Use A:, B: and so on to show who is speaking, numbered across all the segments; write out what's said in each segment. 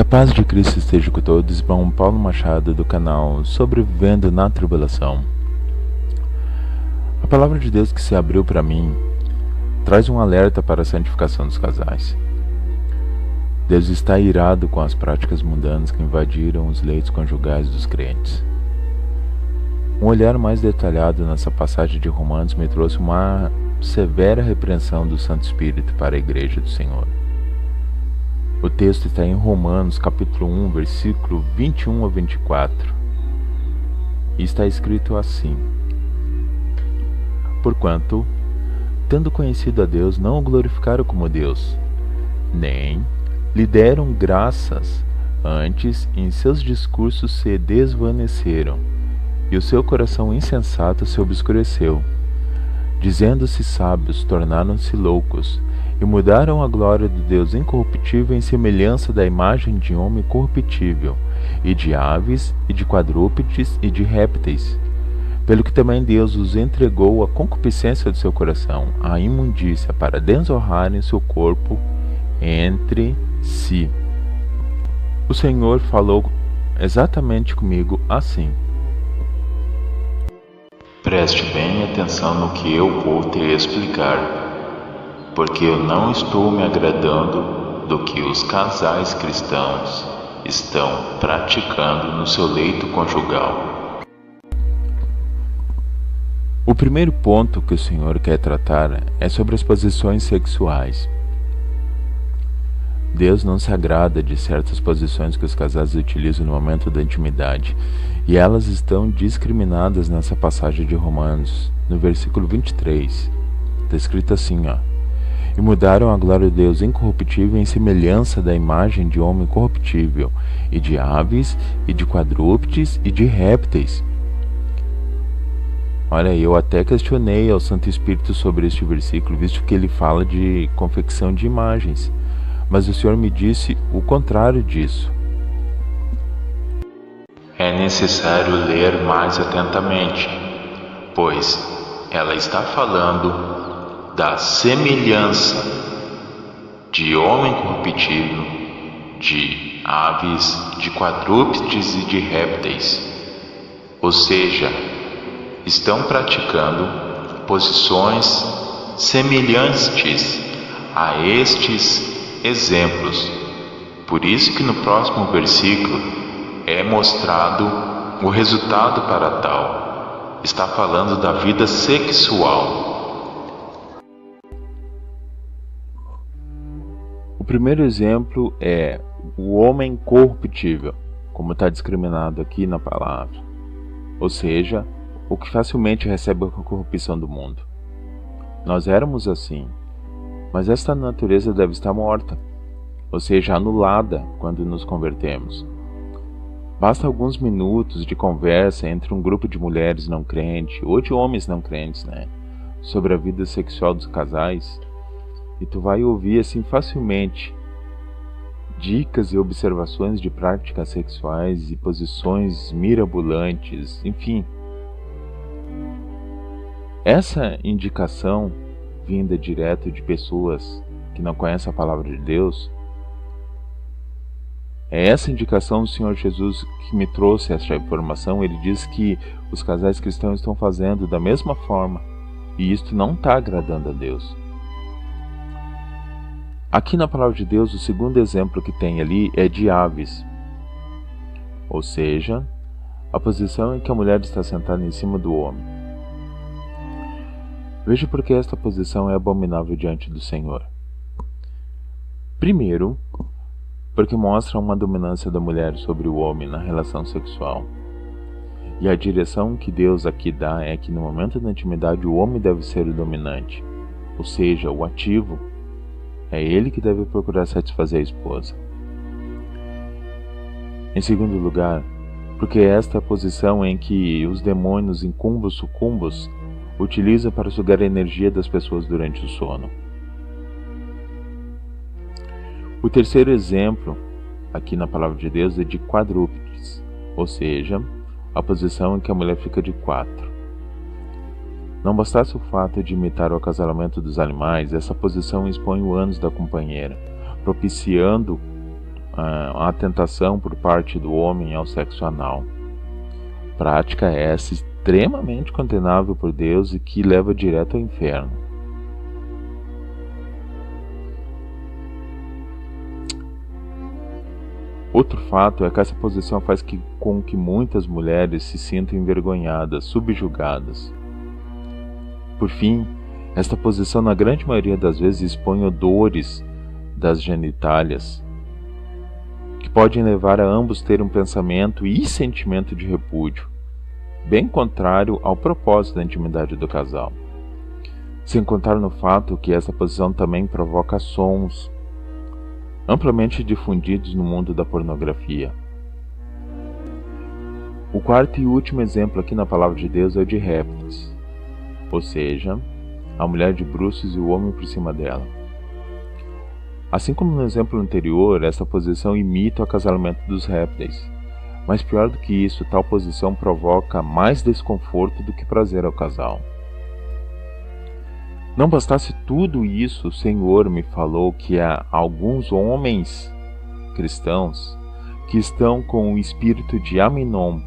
A: Que a paz de Cristo esteja com todos, irmão Paulo Machado do canal Sobrevivendo na Tribulação. A palavra de Deus que se abriu para mim traz um alerta para a santificação dos casais. Deus está irado com as práticas mundanas que invadiram os leitos conjugais dos crentes. Um olhar mais detalhado nessa passagem de Romanos me trouxe uma severa repreensão do Santo Espírito para a Igreja do Senhor. O texto está em Romanos, capítulo 1, versículo 21 a 24. E está escrito assim: Porquanto, tendo conhecido a Deus, não o glorificaram como Deus, nem lhe deram graças, antes em seus discursos se desvaneceram, e o seu coração insensato se obscureceu. Dizendo-se sábios, tornaram-se loucos, e mudaram a glória do Deus incorruptível em semelhança da imagem de homem corruptível, e de aves, e de quadrúpedes, e de répteis. Pelo que também Deus os entregou à concupiscência do seu coração, à imundícia, para desonrarem seu corpo entre si. O Senhor falou exatamente comigo assim: Preste bem atenção no que eu vou te explicar, porque eu não estou me agradando do que os casais cristãos estão praticando no seu leito conjugal. O primeiro ponto que o Senhor quer tratar é sobre as posições sexuais. Deus não se agrada de certas posições que os casais utilizam no momento da intimidade, e elas estão discriminadas nessa passagem de Romanos, no versículo 23. Está escrito assim, E mudaram a glória de Deus incorruptível em semelhança da imagem de homem corruptível, e de aves, e de quadrúpedes, e de répteis. Olha, eu até questionei ao Santo Espírito sobre este versículo, visto que ele fala de confecção de imagens. Mas o Senhor me disse o contrário disso. É necessário ler mais atentamente, pois ela está falando da semelhança de homem corruptível, de aves, de quadrúpedes e de répteis. Ou seja, estão praticando posições semelhantes a estes exemplos. Por isso que no próximo versículo é mostrado o resultado para tal. Está falando da vida sexual. O primeiro exemplo é o homem corruptível, como está discriminado aqui na palavra. Ou seja, o que facilmente recebe a corrupção do mundo. Nós éramos assim. Mas esta natureza deve estar morta, ou seja, anulada quando nos convertemos. Basta alguns minutos de conversa entre um grupo de mulheres não crentes, ou de homens não crentes, sobre a vida sexual dos casais, e tu vai ouvir assim facilmente dicas e observações de práticas sexuais e posições mirabolantes, enfim. Essa indicação vinda direto de pessoas que não conhecem a palavra de Deus, é essa indicação do Senhor Jesus que me trouxe essa informação. Ele diz que os casais cristãos estão fazendo da mesma forma, e isto não está agradando a Deus. Aqui na palavra de Deus, o segundo exemplo que tem ali é de aves, ou seja, a posição em que a mulher está sentada em cima do homem. Veja por que esta posição é abominável diante do Senhor. Primeiro, porque mostra uma dominância da mulher sobre o homem na relação sexual. E a direção que Deus aqui dá é que no momento da intimidade o homem deve ser o dominante, ou seja, o ativo. É ele que deve procurar satisfazer a esposa. Em segundo lugar, porque esta é a posição em que os demônios incumbos sucumbos utilizam para sugar a energia das pessoas durante o sono. O terceiro exemplo, aqui na palavra de Deus, é de quadrúpedes, ou seja, a posição em que a mulher fica de quatro. Não bastasse o fato de imitar o acasalamento dos animais, essa posição expõe o ânus da companheira, propiciando a tentação por parte do homem ao sexo anal. Prática essa extremamente condenável por Deus e que leva direto ao inferno. Outro fato é que essa posição faz com que muitas mulheres se sintam envergonhadas, subjugadas. Por fim, esta posição na grande maioria das vezes expõe odores das genitálias, que podem levar a ambos ter um pensamento e sentimento de repúdio, bem contrário ao propósito da intimidade do casal. Sem contar no fato que essa posição também provoca sons amplamente difundidos no mundo da pornografia. O quarto e último exemplo aqui na palavra de Deus é o de répteis, ou seja, a mulher de bruços e o homem por cima dela. Assim como no exemplo anterior, essa posição imita o acasalamento dos répteis, mas pior do que isso, tal posição provoca mais desconforto do que prazer ao casal. Não bastasse tudo isso, o Senhor me falou que há alguns homens cristãos que estão com o espírito de Aminon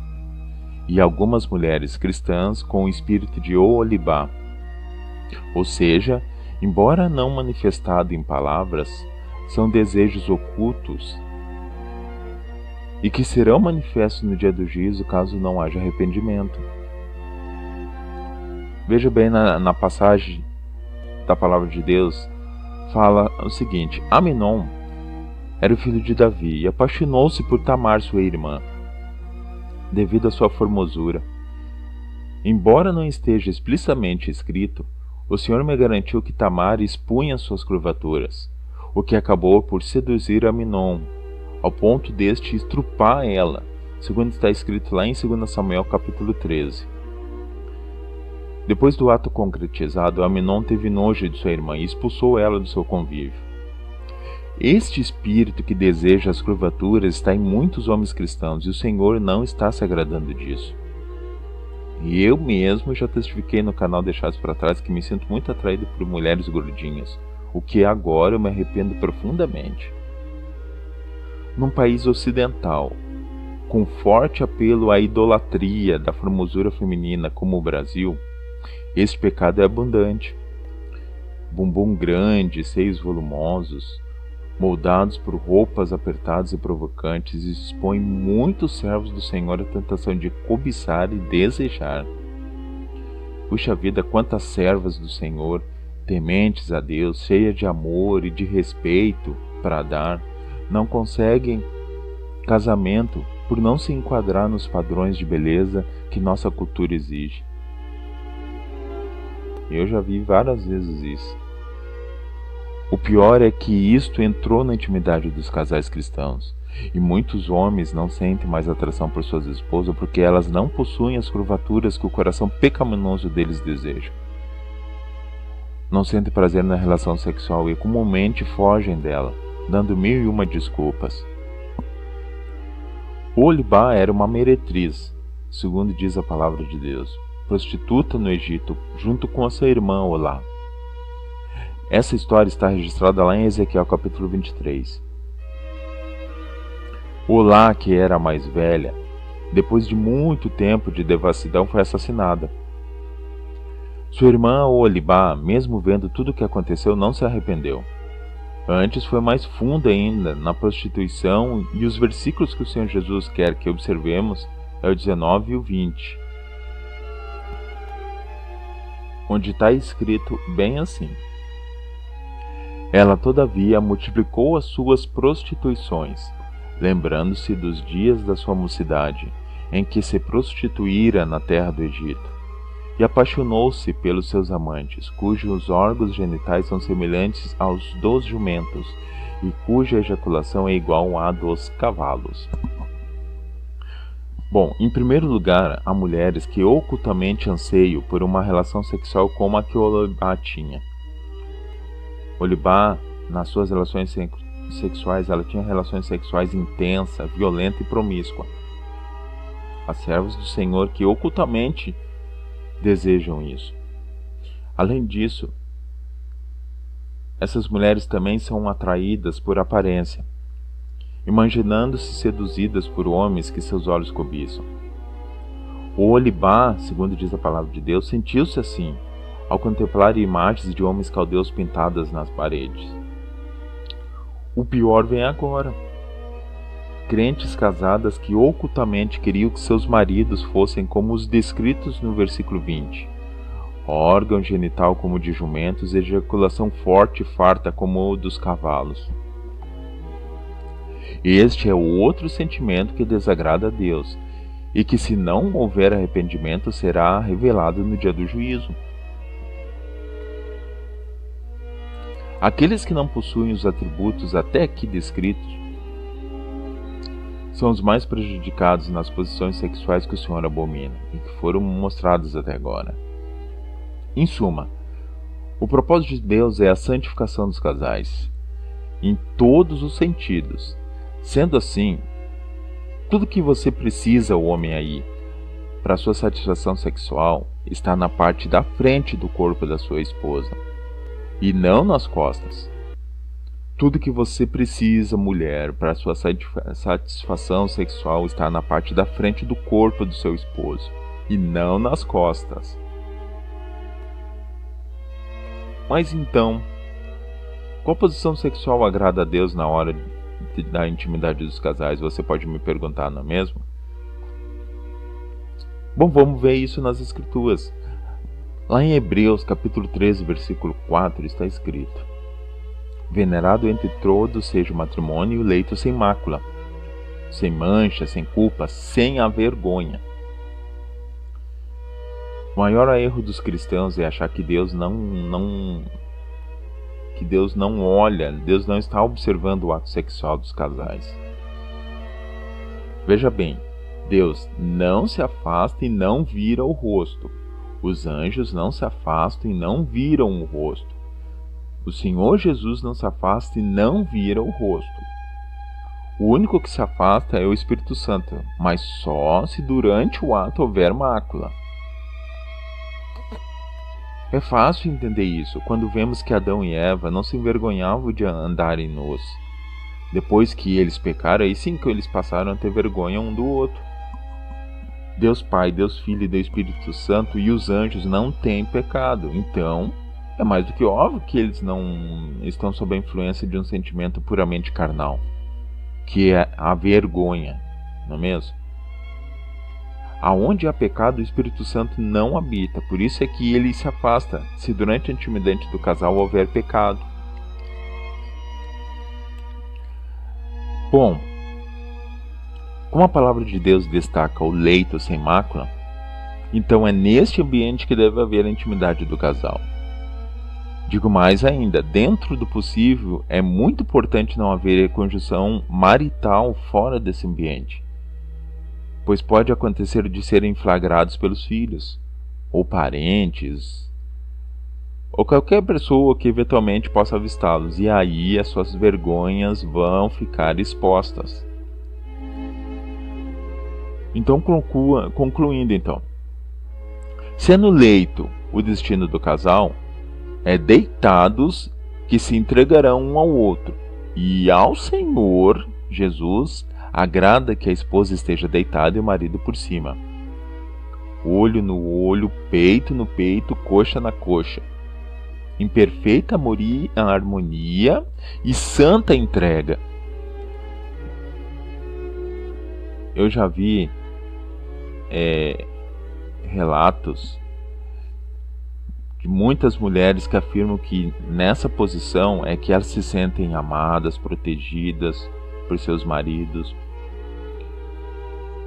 A: e algumas mulheres cristãs com o espírito de Oholibá. Ou seja, embora não manifestado em palavras, são desejos ocultos e que serão manifestos no dia do juízo caso não haja arrependimento. Veja bem na passagem da palavra de Deus, fala o seguinte: Aminon era o filho de Davi e apaixonou-se por Tamar, sua irmã, devido à sua formosura. Embora não esteja explicitamente escrito, o Senhor me garantiu que Tamar expunha suas curvaturas, o que acabou por seduzir Aminon, ao ponto deste estrupar ela, segundo está escrito lá em 2 Samuel capítulo 13. Depois do ato concretizado, Aminon teve nojo de sua irmã e expulsou ela do seu convívio. Este espírito que deseja as curvaturas está em muitos homens cristãos e o Senhor não está se agradando disso. E eu mesmo já testifiquei no canal Deixados para Trás que me sinto muito atraído por mulheres gordinhas, o que agora eu me arrependo profundamente. Num país ocidental, com forte apelo à idolatria da formosura feminina como o Brasil, este pecado é abundante. Bumbum grande, seios volumosos, moldados por roupas apertadas e provocantes, expõem muitos servos do Senhor à tentação de cobiçar e desejar. Puxa vida, quantas servas do Senhor, tementes a Deus, cheias de amor e de respeito para dar, não conseguem casamento por não se enquadrar nos padrões de beleza que nossa cultura exige. Eu já vi várias vezes isso. O pior é que isto entrou na intimidade dos casais cristãos, e muitos homens não sentem mais atração por suas esposas porque elas não possuem as curvaturas que o coração pecaminoso deles deseja. Não sentem prazer na relação sexual e comumente fogem dela, dando 1001 desculpas. Oholibá era uma meretriz, segundo diz a palavra de Deus, prostituta no Egito, junto com a sua irmã Olá. Essa história está registrada lá em Ezequiel capítulo 23. Olá, que era a mais velha, depois de muito tempo de devassidão, foi assassinada. Sua irmã Oholibá, mesmo vendo tudo o que aconteceu, não se arrependeu. Antes foi mais funda ainda na prostituição, e os versículos que o Senhor Jesus quer que observemos é o 19 e o 20. Onde está escrito bem assim: Ela, todavia, multiplicou as suas prostituições, lembrando-se dos dias da sua mocidade, em que se prostituíra na terra do Egito, e apaixonou-se pelos seus amantes, cujos órgãos genitais são semelhantes aos dos jumentos, e cuja ejaculação é igual à dos cavalos. Bom, em primeiro lugar, há mulheres que ocultamente anseiam por uma relação sexual como a que Oholibá tinha. Oholibá, nas suas relações sexuais, ela tinha relações sexuais intensa, violenta e promíscua. Há servos do Senhor que ocultamente desejam isso. Além disso, essas mulheres também são atraídas por aparência. imaginando-se seduzidas por homens que seus olhos cobiçam. O Olibá, segundo diz a palavra de Deus, sentiu-se assim, ao contemplar imagens de homens caldeus pintadas nas paredes. O pior vem agora. Crentes casadas que ocultamente queriam que seus maridos fossem como os descritos no versículo 20. Órgão genital como o de jumentos, ejaculação forte e farta como o dos cavalos. Este é o outro sentimento que desagrada a Deus, e que, se não houver arrependimento, será revelado no dia do juízo. Aqueles que não possuem os atributos até aqui descritos são os mais prejudicados nas posições sexuais que o Senhor abomina e que foram mostradas até agora. Em suma, o propósito de Deus é a santificação dos casais, em todos os sentidos. Sendo assim, tudo que você precisa, o homem aí, para sua satisfação sexual, está na parte da frente do corpo da sua esposa, e não nas costas. Tudo que você precisa, mulher, para sua satisfação sexual está na parte da frente do corpo do seu esposo, e não nas costas. Mas então, qual posição sexual agrada a Deus na hora da intimidade dos casais? Você pode me perguntar, não é mesmo? Bom, vamos ver isso nas Escrituras. Lá em Hebreus, capítulo 13, versículo 4, está escrito: venerado entre todos seja o matrimônio e o leito sem mácula, sem mancha, sem culpa, sem a vergonha. O maior erro dos cristãos é achar que Deus não olha, Deus não está observando o ato sexual dos casais. Veja bem, Deus não se afasta e não vira o rosto. Os anjos não se afastam e não viram o rosto. O Senhor Jesus não se afasta e não vira o rosto. O único que se afasta é o Espírito Santo, mas só se durante o ato houver mácula. É fácil entender isso quando vemos que Adão e Eva não se envergonhavam de andarem nus. Depois que eles pecaram, aí sim que eles passaram a ter vergonha um do outro. Deus Pai, Deus Filho e Deus Espírito Santo e os anjos não têm pecado. Então, é mais do que óbvio que eles não estão sob a influência de um sentimento puramente carnal, que é a vergonha, não é mesmo? Aonde há pecado, o Espírito Santo não habita, por isso é que ele se afasta, se durante a intimidade do casal houver pecado. Bom, como a palavra de Deus destaca o leito sem mácula, então é neste ambiente que deve haver a intimidade do casal. Digo mais ainda, dentro do possível, é muito importante não haver conjunção marital fora desse ambiente, pois pode acontecer de serem flagrados pelos filhos, ou parentes, ou qualquer pessoa que eventualmente possa avistá-los, e aí as suas vergonhas vão ficar expostas. Então, concluindo então, se é no leito o destino do casal, é deitados que se entregarão um ao outro, e ao Senhor Jesus agrada que a esposa esteja deitada e o marido por cima, olho no olho, peito no peito, coxa na coxa, em perfeita harmonia e santa entrega. Eu já vi relatos de muitas mulheres que afirmam que nessa posição é que elas se sentem amadas, protegidas por seus maridos.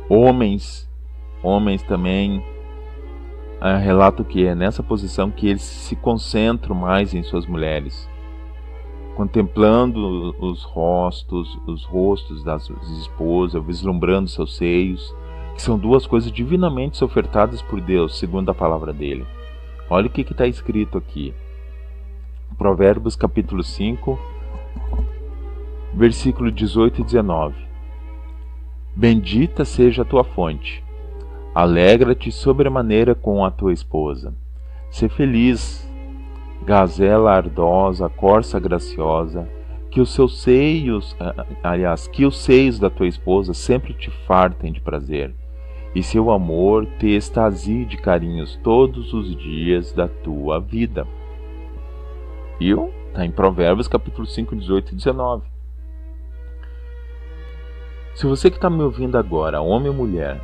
A: Homens também relatam que é nessa posição que eles se concentram mais em suas mulheres, contemplando os rostos das esposas, vislumbrando seus seios, que são duas coisas divinamente ofertadas por Deus, segundo a palavra dele. Olha o que está escrito aqui. Provérbios capítulo 5, versículo 18 e 19. Bendita seja a tua fonte. Alegra-te sobremaneira com a tua esposa. Sê feliz, gazela ardosa, corça graciosa, que os seus seios, que os seios da tua esposa sempre te fartem de prazer, e seu amor te extasie de carinhos todos os dias da tua vida. Viu? Está em Provérbios capítulo 5, 18 e 19. Se você que está me ouvindo agora, homem ou mulher,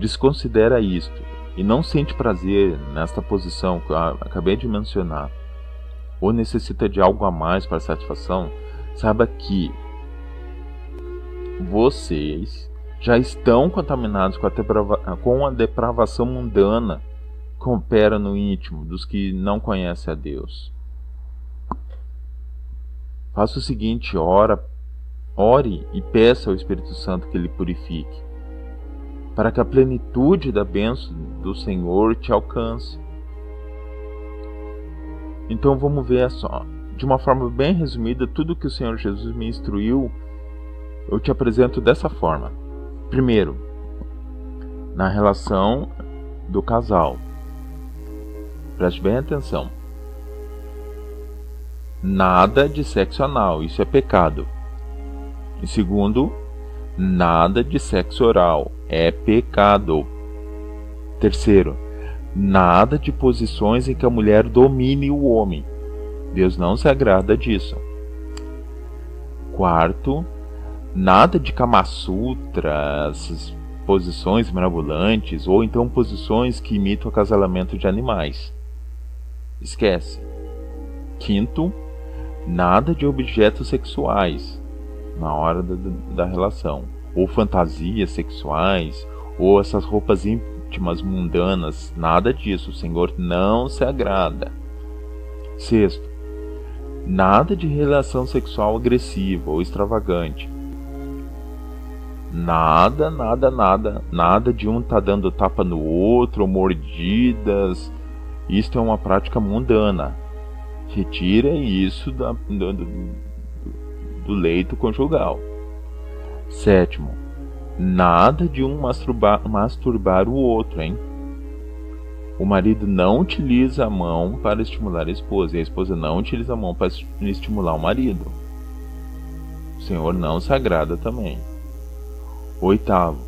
A: desconsidera isto e não sente prazer nesta posição que eu acabei de mencionar, ou necessita de algo a mais para satisfação, saiba que vocês já estão contaminados com a depravação mundana que opera no íntimo dos que não conhecem a Deus. Faça o seguinte: ore e peça ao Espírito Santo que lhe purifique, para que a plenitude da bênção do Senhor te alcance. Então vamos ver só, de uma forma bem resumida, tudo que o Senhor Jesus me instruiu, eu te apresento dessa forma. Primeiro, na relação do casal. Preste bem atenção. Nada de sexo anal, isso é pecado. E segundo, nada de sexo oral, é pecado. Terceiro, nada de posições em que a mulher domine o homem. Deus não se agrada disso. Quarto, nada de Kama Sutra, essas posições mirabolantes, ou então posições que imitam o acasalamento de animais. Esquece. Quinto, nada de objetos sexuais na hora da relação, ou fantasias sexuais, ou essas roupas íntimas mundanas, nada disso. O Senhor não se agrada. Sexto, nada de relação sexual agressiva ou extravagante. Nada de um tá dando tapa no outro, ou mordidas. Isto é uma prática mundana. Retira isso do leito conjugal. Sétimo, nada de um masturbar o outro, hein? O marido não utiliza a mão para estimular a esposa, e a esposa não utiliza a mão para estimular o marido. O Senhor não se agrada também. Oitavo,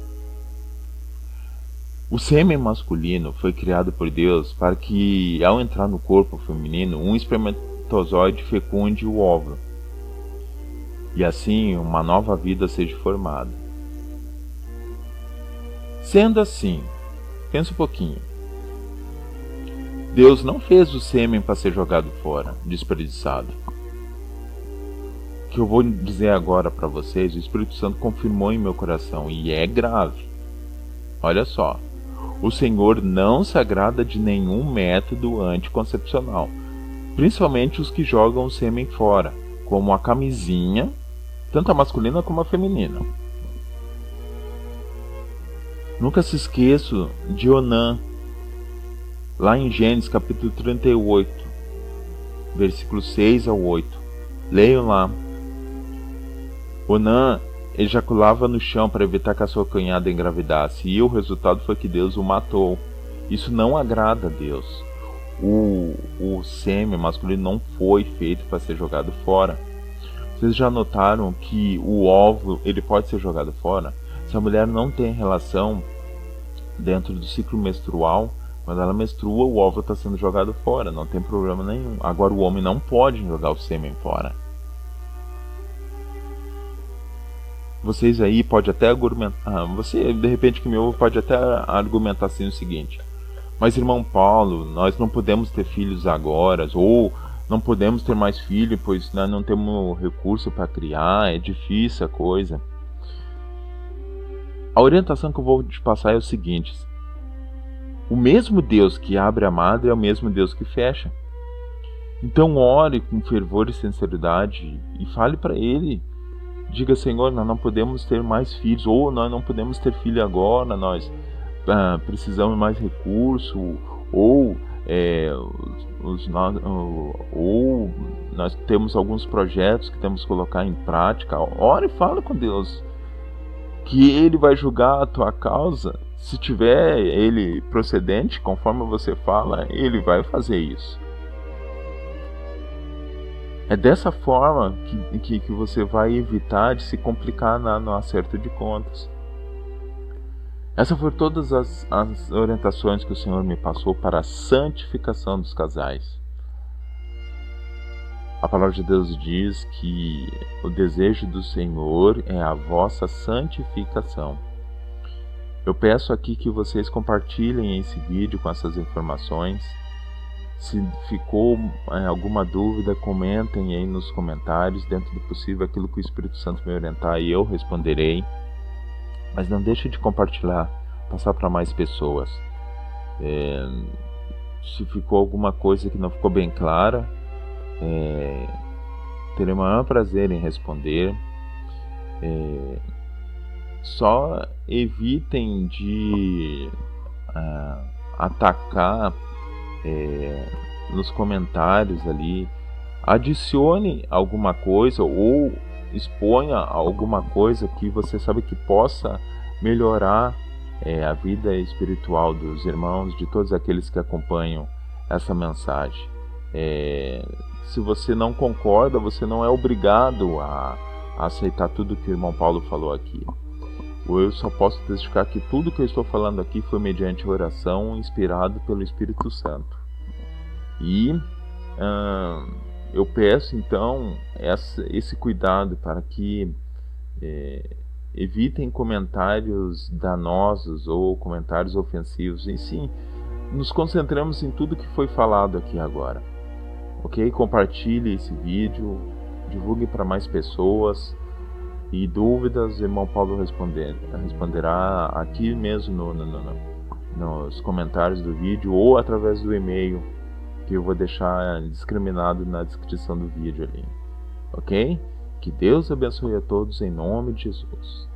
A: o sêmen masculino foi criado por Deus para que, ao entrar no corpo feminino, um espermatozoide fecunde o óvulo, e assim uma nova vida seja formada. Sendo assim, pensa um pouquinho. Deus não fez o sêmen para ser jogado fora, desperdiçado. O que eu vou dizer agora para vocês, o Espírito Santo confirmou em meu coração, e é grave. Olha só, o Senhor não se agrada de nenhum método anticoncepcional, principalmente os que jogam o sêmen fora, como a camisinha, tanto a masculina como a feminina. Nunca se esqueça de Onã, lá em Gênesis capítulo 38, versículos 6 ao 8. Leiam lá. Onã ejaculava no chão para evitar que a sua cunhada engravidasse, e o resultado foi que Deus o matou. Isso não agrada a Deus. O sêmen masculino não foi feito para ser jogado fora. Vocês já notaram que o óvulo ele pode ser jogado fora? Se a mulher não tem relação dentro do ciclo menstrual, quando ela menstrua, o óvulo está sendo jogado fora, não tem problema nenhum. Agora o homem não pode jogar o sêmen fora. Vocês aí podem até argumentar, você de repente que me ouve pode até argumentar assim o seguinte: mas irmão Paulo, nós não podemos ter filhos agora, ou não podemos ter mais filhos, pois nós não temos recurso para criar, é difícil a coisa. A orientação que eu vou te passar é o seguinte: o mesmo Deus que abre a madre é o mesmo Deus que fecha. Então ore com fervor e sinceridade e fale para Ele. Diga: Senhor, nós não podemos ter mais filhos, ou nós não podemos ter filho agora, nós precisamos de mais recurso, ou nós temos alguns projetos que temos que colocar em prática. Ore e fale com Deus, que Ele vai julgar a tua causa. Se tiver Ele procedente, conforme você fala, Ele vai fazer isso. É dessa forma que você vai evitar de se complicar no acerto de contas. Essas foram todas as orientações que o Senhor me passou para a santificação dos casais. A palavra de Deus diz que o desejo do Senhor é a vossa santificação. Eu peço aqui que vocês compartilhem esse vídeo com essas informações. Se ficou alguma dúvida, comentem aí nos comentários, dentro do possível, aquilo que o Espírito Santo me orientar e eu responderei. Mas não deixe de compartilhar, passar para mais pessoas. Se ficou alguma coisa que não ficou bem clara, terei o maior prazer em responder. Só evitem de atacar nos comentários ali. Adicione alguma coisa ou exponha alguma coisa que você sabe que possa melhorar a vida espiritual dos irmãos, de todos aqueles que acompanham essa mensagem. Se você não concorda, você não é obrigado a aceitar tudo que o irmão Paulo falou aqui. Eu só posso testificar que tudo que eu estou falando aqui foi mediante oração, inspirado pelo Espírito Santo. E eu peço então esse cuidado para que evitem comentários danosos ou comentários ofensivos. E sim, nos concentramos em tudo que foi falado aqui agora. Ok? Compartilhe esse vídeo, divulgue para mais pessoas. E dúvidas, o irmão Paulo responderá aqui mesmo nos comentários do vídeo ou através do e-mail que eu vou deixar discriminado na descrição do vídeo ali. Ok? Que Deus abençoe a todos em nome de Jesus.